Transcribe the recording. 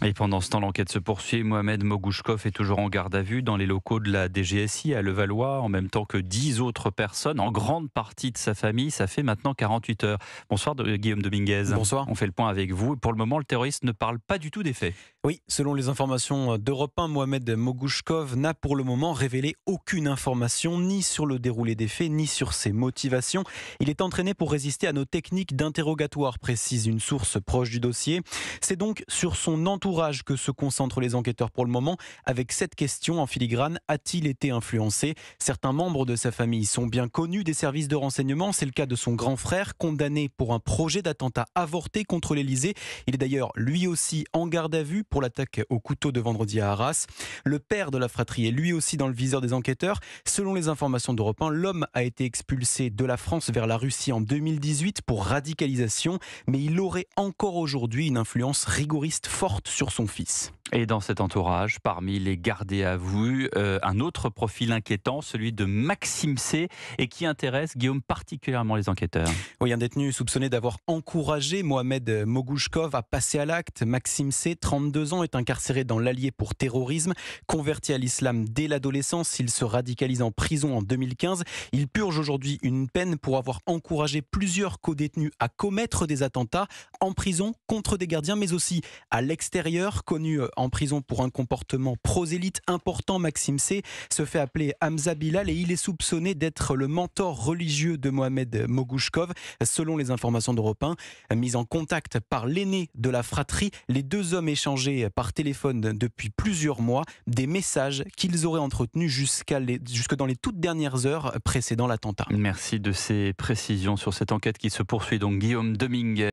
Et pendant ce temps, l'enquête se poursuit. Mohamed Mogouchkov est toujours en garde à vue dans les locaux de la DGSI à Levallois, en même temps que 10 autres personnes, en grande partie de sa famille. Ça fait maintenant 48 heures. Bonsoir Guillaume Dominguez. Bonsoir. On fait le point avec vous. Pour le moment, le terroriste ne parle pas du tout des faits. Oui, selon les informations d'Europe 1, Mohamed Mogouchkov n'a pour le moment révélé aucune information ni sur le déroulé des faits, ni sur ses motivations. Il est entraîné pour résister à nos techniques d'interrogatoire, précise une source proche du dossier. C'est donc sur son entourage que se concentrent les enquêteurs pour le moment, avec cette question en filigrane: a-t-il été influencé? Certains membres de sa famille sont bien connus des services de renseignement. C'est le cas de son grand frère, condamné pour un projet d'attentat avorté contre l'Elysée. Il est d'ailleurs lui aussi en garde à vue pour l'attaque au couteau de vendredi à Arras. Le père de la fratrie est lui aussi dans le viseur des enquêteurs. Selon les informations d'Europe 1, l'homme a été expulsé de la France vers la Russie en 2018 pour radicalisation, mais il aurait encore aujourd'hui une influence rigoriste forte sur son fils. Et dans cet entourage, parmi les gardés à vue, un autre profil inquiétant, celui de Maxime C, et qui intéresse, Guillaume, particulièrement les enquêteurs. Oui, un détenu soupçonné d'avoir encouragé Mohamed Mogouchkov à passer à l'acte. Maxime C, 32 ans, est incarcéré dans l'Allier pour terrorisme. Converti à l'islam dès l'adolescence, il se radicalise en prison en 2015. Il purge aujourd'hui une peine pour avoir encouragé plusieurs codétenus à commettre des attentats en prison contre des gardiens, mais aussi à l'extérieur. Connu en prison pour un comportement prosélyte important, Maxime C se fait appeler Hamza Bilal et il est soupçonné d'être le mentor religieux de Mohamed Mogouchkov. Selon les informations d'Europe 1, mis en contact par l'aîné de la fratrie, les deux hommes échangeaient par téléphone depuis plusieurs mois des messages qu'ils auraient entretenus jusque dans les toutes dernières heures précédant l'attentat. Merci de ces précisions sur cette enquête qui se poursuit. Donc Guillaume Dominguez.